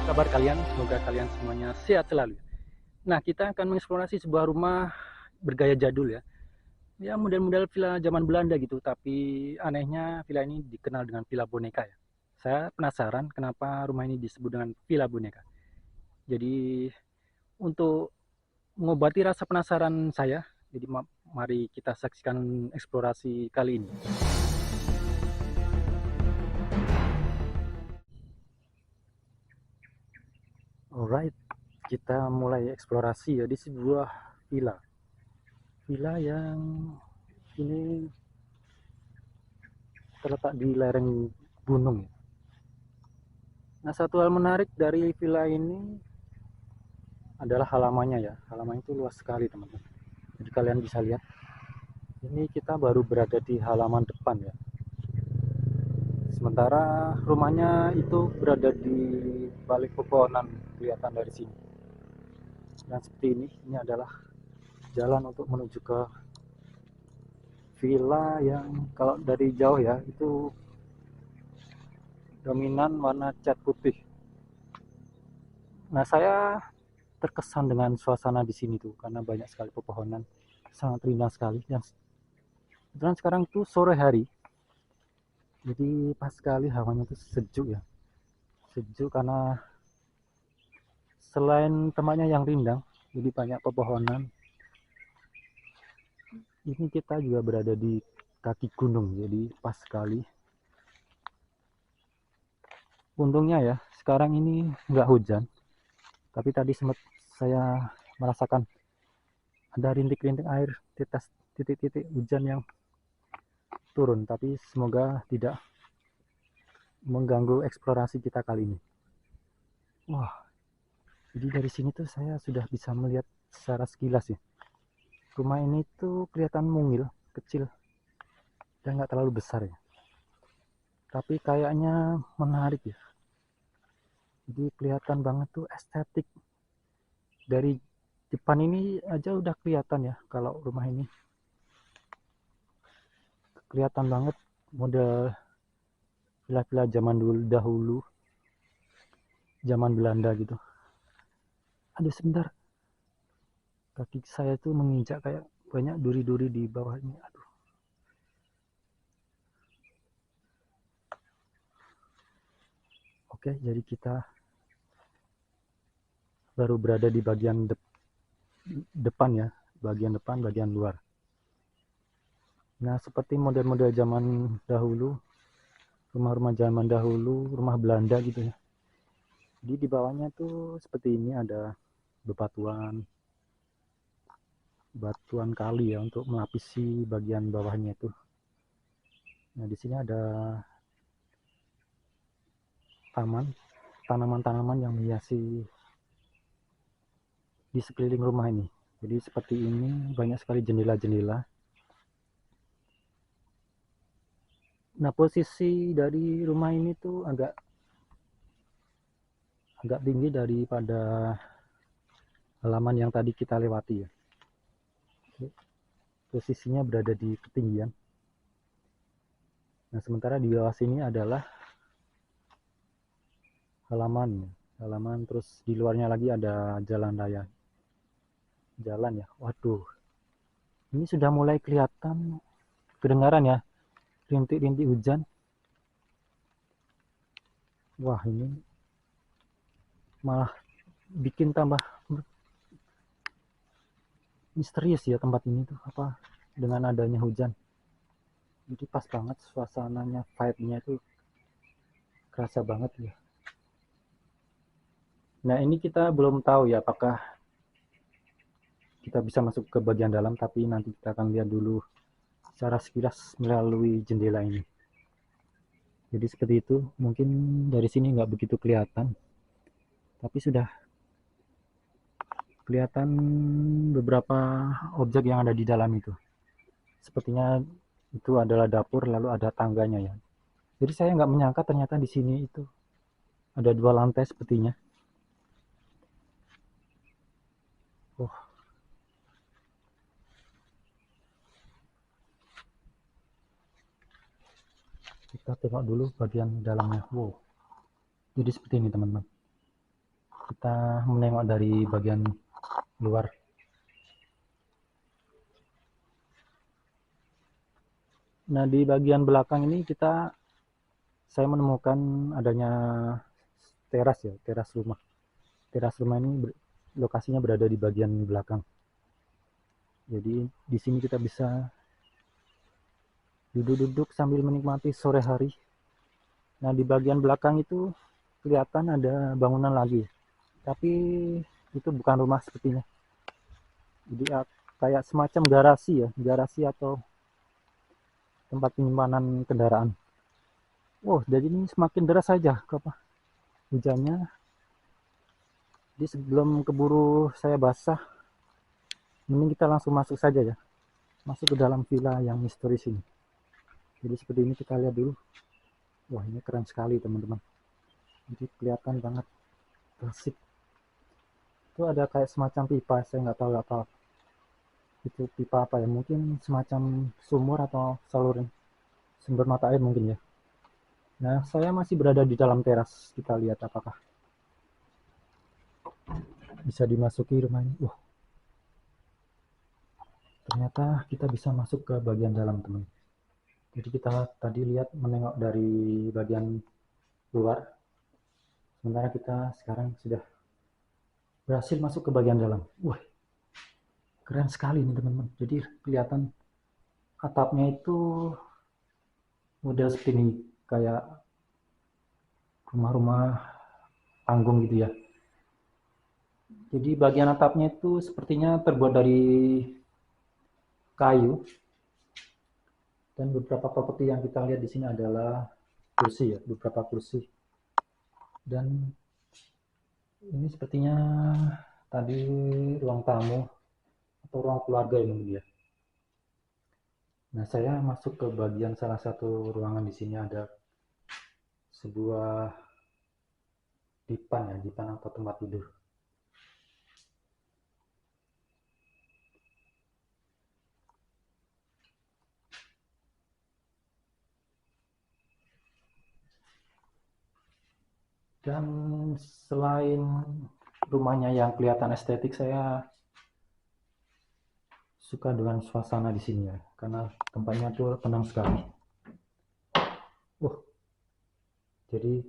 kabar kalian? Semoga kalian semuanya sehat selalu. Nah, kita akan mengeksplorasi sebuah rumah bergaya jadul ya. Ya, model-model villa zaman Belanda gitu, tapi anehnya villa ini dikenal dengan villa boneka ya. Saya penasaran kenapa rumah ini disebut dengan villa boneka. Jadi, untuk mengobati rasa penasaran saya, jadi mari kita saksikan eksplorasi kali ini. Alright, kita mulai eksplorasi ya di sebuah villa. Villa yang ini terletak di lereng gunung. Nah, satu hal menarik dari villa ini adalah halamannya ya. Halamannya itu luas sekali, teman-teman. Jadi kalian bisa lihat, ini kita baru berada di halaman depan ya. Sementara rumahnya itu berada di balik pepohonan, kelihatan dari sini. Dan seperti ini adalah jalan untuk menuju ke villa yang kalau dari jauh ya, itu dominan warna cat putih. Nah, saya terkesan dengan suasana di sini tuh karena banyak sekali pepohonan, sangat rindang sekali. Dan sekarang tuh sore hari, jadi pas sekali hawanya tuh sejuk ya, sejuk karena selain tempatnya yang rindang, jadi banyak pepohonan. Ini kita juga berada di kaki gunung, jadi pas sekali. Untungnya ya, sekarang ini nggak hujan, tapi tadi sempat saya merasakan ada rintik-rintik air, tetes titik-titik hujan yang turun, tapi semoga tidak mengganggu eksplorasi kita kali ini. Wah, jadi dari sini tuh saya sudah bisa melihat secara sekilas ya. Rumah ini tuh kelihatan mungil, kecil, dan nggak terlalu besar ya. Tapi kayaknya menarik ya. Jadi kelihatan banget tuh estetik. Dari depan ini aja udah kelihatan ya kalau rumah ini. Kelihatan banget model villa-villa zaman dulu dahulu, zaman Belanda gitu. Aduh sebentar, kaki saya tuh menginjak kayak banyak duri-duri di bawahnya. Aduh. Oke, jadi kita baru berada di bagian depan ya, bagian depan, bagian luar. Nah, seperti model-model zaman dahulu, rumah-rumah zaman dahulu, rumah Belanda gitu ya. Jadi di bawahnya tuh seperti ini ada bebatuan, batuan kali ya untuk melapisi bagian bawahnya itu. Nah, di sini ada taman, tanaman-tanaman yang menghiasi di sekeliling rumah ini. Jadi seperti ini, banyak sekali jendela-jendela. Nah, posisi dari rumah ini tuh agak tinggi daripada halaman yang tadi kita lewati ya. Posisinya berada di ketinggian. Nah, sementara di bawah sini adalah halaman terus di luarnya lagi ada jalan raya. Jalan ya. Waduh. Ini sudah mulai kelihatan kedengaran ya rintik-rintik hujan. Wah, ini malah bikin tambah misterius ya tempat ini tuh apa dengan adanya hujan. Jadi pas banget suasananya, vibe-nya itu kerasa banget ya. Nah, ini kita belum tahu ya apakah kita bisa masuk ke bagian dalam, tapi nanti kita akan lihat dulu secara sekilas melalui jendela ini. Jadi seperti itu, mungkin dari sini nggak begitu kelihatan, tapi sudah kelihatan beberapa objek yang ada di dalam itu. Sepertinya itu adalah dapur, lalu ada tangganya ya. Jadi saya nggak menyangka ternyata di sini itu ada 2 lantai sepertinya. Oh, kita tengok dulu bagian dalamnya. Wow, jadi seperti ini teman-teman. Kita menengok dari bagian luar. Nah, di bagian belakang ini saya menemukan adanya teras ya, teras rumah. Teras rumah ini lokasinya berada di bagian belakang. Jadi di sini kita bisa duduk-duduk sambil menikmati sore hari. Nah, di bagian belakang itu kelihatan ada bangunan lagi, tapi itu bukan rumah sepertinya. Jadi kayak semacam garasi ya, garasi atau tempat penyimpanan kendaraan. Wow, jadi ini semakin deras saja hujannya. Jadi sebelum keburu saya basah, mending kita langsung masuk saja ya, masuk ke dalam villa yang historis ini. Jadi seperti ini, kita lihat dulu. Wah, ini keren sekali teman-teman. Jadi kelihatan banget klasik. Itu ada kayak semacam pipa, saya nggak tahu apa itu, pipa apa ya, mungkin semacam sumur atau saluran sumber mata air mungkin ya. Nah, saya masih berada di dalam teras. Kita lihat apakah bisa dimasuki rumah ini. Wah, ternyata kita bisa masuk ke bagian dalam teman. Jadi kita tadi lihat menengok dari bagian luar, sementara kita sekarang sudah berhasil masuk ke bagian dalam. Wah, keren sekali nih teman-teman. Jadi kelihatan atapnya itu model seperti ini, kayak rumah-rumah panggung gitu ya. Jadi bagian atapnya itu sepertinya terbuat dari kayu, dan beberapa properti yang kita lihat di sini adalah kursi ya, beberapa kursi. Dan ini sepertinya tadi ruang tamu atau ruang keluarga ini dia. Nah, saya masuk ke bagian salah satu ruangan. Di sini ada sebuah dipan ya, dipan atau tempat tidur. Dan selain rumahnya yang kelihatan estetik, saya suka dengan suasana di sini ya, karena tempatnya tuh tenang sekali. Jadi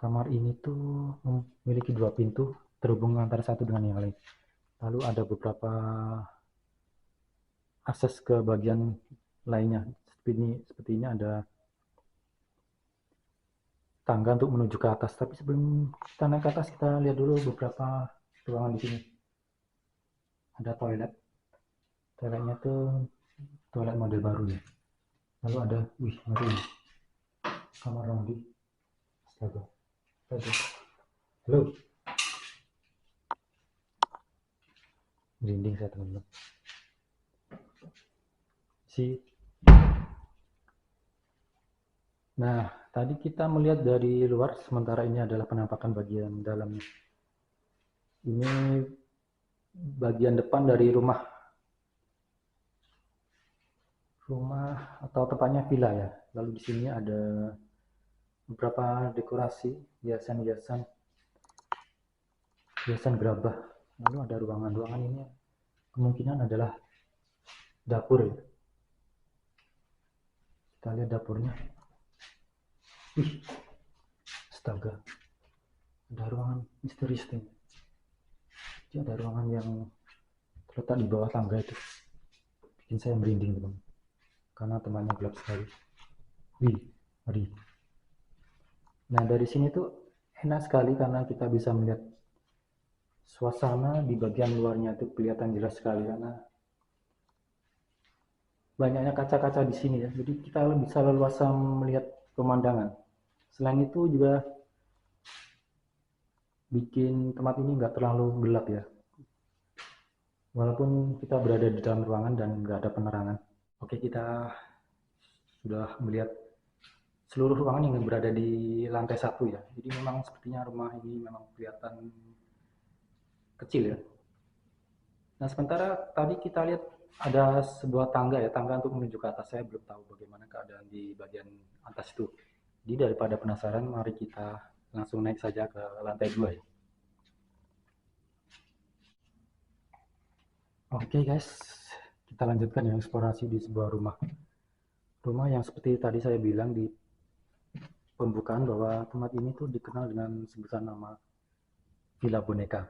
kamar ini tuh memiliki dua pintu terhubung antara satu dengan yang lain. Lalu ada beberapa akses ke bagian lainnya. Seperti ini ada tangga untuk menuju ke atas. Tapi sebelum kita naik ke atas, kita lihat dulu beberapa ruangan di sini. Ada toilet. Toiletnya tuh toilet model baru ya. Lalu ada, ngeri, kamar mandi. Astaga. Halo. Merinding saya teman-teman. Nah, tadi kita melihat dari luar, sementara ini adalah penampakan bagian dalamnya. Ini bagian depan dari rumah atau tepatnya villa ya. Lalu di sini ada beberapa dekorasi, hiasan gerabah. Lalu ada ruangan ini kemungkinan adalah dapur ya. Kita lihat dapurnya. Astaga, ada ruangan misterius ini. Jadi ada ruangan yang terletak di bawah tangga itu. Bikin saya merinding teman, karena tempatnya gelap sekali. Ngeri. Nah, dari sini tuh enak sekali karena kita bisa melihat suasana di bagian luarnya itu kelihatan jelas sekali, karena banyaknya kaca-kaca di sini ya. Jadi kita bisa leluasa melihat pemandangan. Selain itu juga bikin tempat ini nggak terlalu gelap ya. Walaupun kita berada di dalam ruangan dan nggak ada penerangan. Oke, kita sudah melihat seluruh ruangan yang berada di lantai 1 ya. Jadi memang sepertinya rumah ini memang kelihatan kecil ya. Nah, sementara tadi kita lihat ada sebuah tangga ya, tangga untuk menuju ke atas. Saya belum tahu bagaimana keadaan di bagian atas itu. Jadi daripada penasaran, mari kita langsung naik saja ke lantai 2 ya. Oke guys, kita lanjutkan ya eksplorasi di sebuah rumah. Rumah yang seperti tadi saya bilang di pembukaan bahwa tempat ini tuh dikenal dengan sebutan nama Villa Boneka.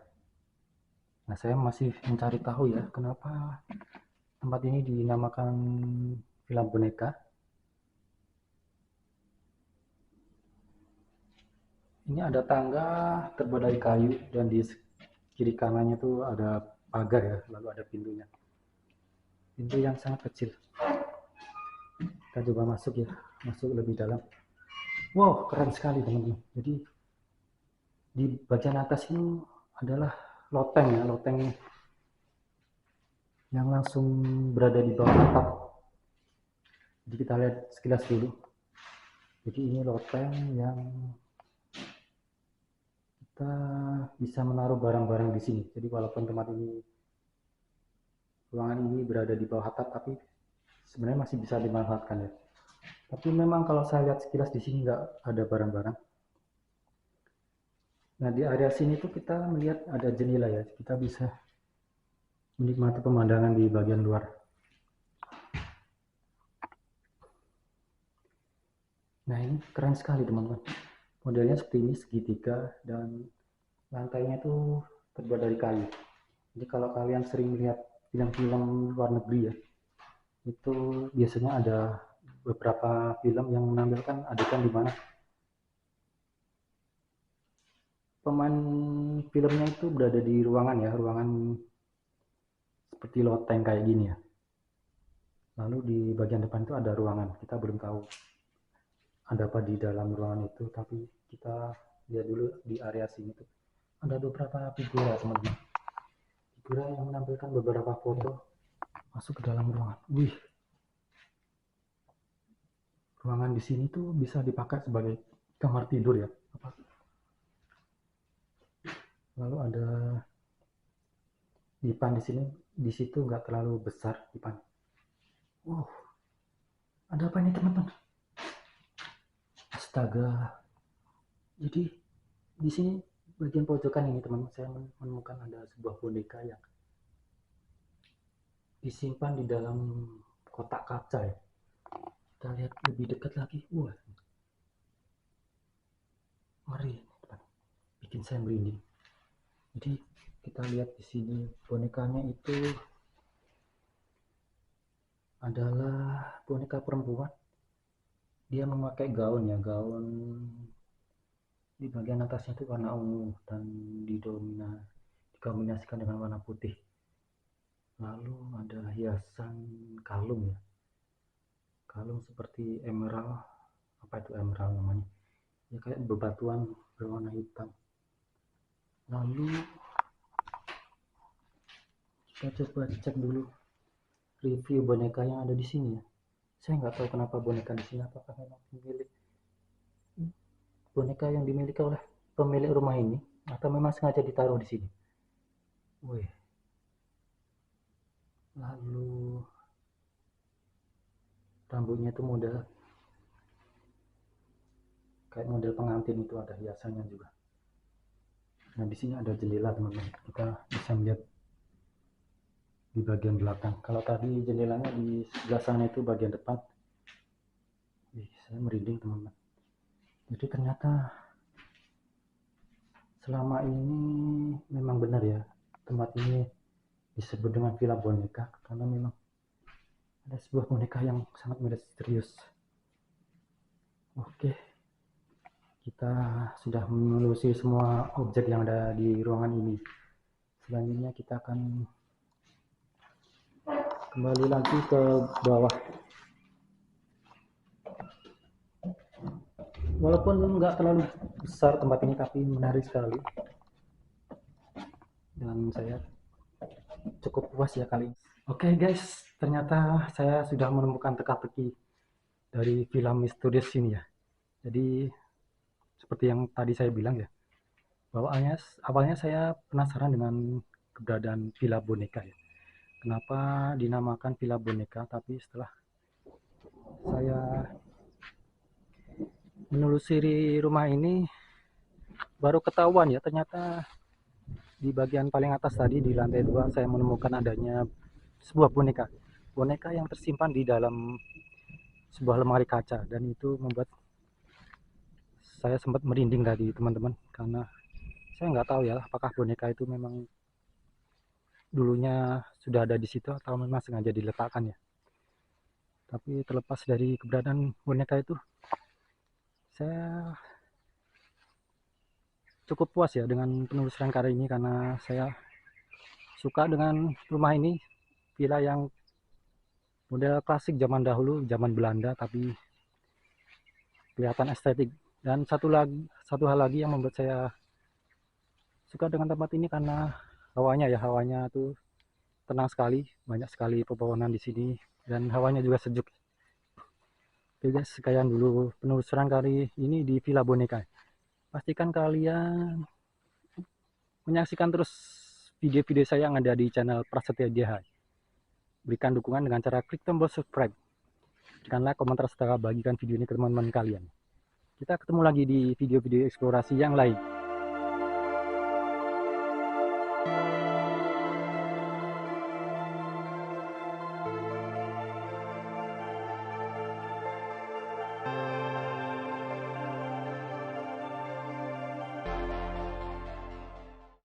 Nah, saya masih mencari tahu ya kenapa tempat ini dinamakan Villa Boneka. Ini ada tangga terbuat dari kayu dan di kiri kanannya tuh ada pagar ya, lalu ada pintunya. Pintu yang sangat kecil. Kita coba masuk ya, masuk lebih dalam. Wow, keren sekali teman-teman. Jadi di bagian atas ini adalah loteng ya, loteng yang langsung berada di bawah atap. Jadi kita lihat sekilas dulu. Jadi ini loteng yang kita bisa menaruh barang-barang di sini. Jadi walaupun tempat ini, ruangan ini berada di bawah atap, tapi sebenarnya masih bisa dimanfaatkan ya. Tapi memang kalau saya lihat sekilas di sini nggak ada barang-barang. Nah di area sini tuh kita melihat ada jendela ya, kita bisa menikmati pemandangan di bagian luar. Nah ini keren sekali teman-teman. Modelnya seperti ini, segitiga, dan lantainya itu terbuat dari kayu. Jadi kalau kalian sering melihat film-film luar negeri ya, itu biasanya ada beberapa film yang menampilkan adegan di mana pemain filmnya itu berada di ruangan ya, ruangan seperti loteng kayak gini ya. Lalu di bagian depan itu ada ruangan, kita belum tahu ada apa di dalam ruangan itu, tapi kita lihat dulu di area sini tuh ada beberapa figura teman-teman, figura yang menampilkan beberapa foto masuk ke dalam ruangan. Wih, ruangan di sini tuh bisa dipakai sebagai kamar tidur ya. Lalu ada dipan di sini, di situ nggak terlalu besar dipan. Wow, ada apa ini teman-teman? Astaga. Jadi di sini bagian pojokan ini teman-teman, saya menemukan ada sebuah boneka yang disimpan di dalam kotak kaca ya. Kita lihat lebih dekat lagi. Wah, ngeri, teman. Bikin saya merinding. Jadi kita lihat di sini bonekanya itu adalah boneka perempuan. Dia memakai gaun ya, gaun di bagian atasnya itu warna ungu dan dikombinasikan dengan warna putih. Lalu ada hiasan kalung ya, kalung seperti emerald, apa itu emerald namanya ya, kayak bebatuan berwarna hitam. Lalu kita coba cek dulu review boneka yang ada di sini ya. Saya nggak tahu kenapa boneka di sini, apakah memang boneka yang dimiliki oleh pemilik rumah ini atau memang sengaja ditaruh di sini. Wih. Lalu rambutnya itu model kayak model pengantin, itu ada hiasannya juga. Nah di sini ada jendela teman-teman, kita bisa melihat di bagian belakang. Kalau tadi jendelanya di sebelah sana itu bagian depan. Saya merinding teman-teman. Jadi ternyata selama ini memang benar ya, tempat ini disebut dengan Villa Boneka karena memang ada sebuah boneka yang sangat misterius. Oke, kita sudah menelusuri semua objek yang ada di ruangan ini. Selanjutnya kita akan kembali lagi ke bawah. Walaupun nggak terlalu besar tempat ini, tapi menarik sekali. Dan saya cukup puas ya kali ini. Oke guys, ternyata saya sudah menemukan teka-teki dari film misterius ini ya. Jadi seperti yang tadi saya bilang ya, bahwa awalnya saya penasaran dengan keberadaan Villa Boneka ya. Kenapa dinamakan Villa Boneka, tapi setelah saya menelusuri rumah ini, baru ketahuan ya, ternyata di bagian paling atas tadi di lantai 2 saya menemukan adanya sebuah boneka yang tersimpan di dalam sebuah lemari kaca, dan itu membuat saya sempat merinding tadi teman-teman, karena saya nggak tahu ya apakah boneka itu memang dulunya sudah ada di situ atau memang sengaja diletakkan ya. Tapi terlepas dari keberadaan boneka itu, saya cukup puas ya dengan penelusuran kali ini, karena saya suka dengan rumah ini, villa yang model klasik zaman dahulu, zaman Belanda, tapi kelihatan estetik. Dan satu hal lagi yang membuat saya suka dengan tempat ini karena hawanya tuh tenang sekali, banyak sekali pepohonan di sini, dan hawanya juga sejuk. Oke guys, sekian dulu penelusuran kali ini di Villa Boneka. Pastikan kalian menyaksikan terus video-video saya yang ada di channel Prasetya Diah. Berikan dukungan dengan cara klik tombol subscribe. Berikan like, komentar, serta bagikan video ini ke teman-teman kalian. Kita ketemu lagi di video-video eksplorasi yang lain.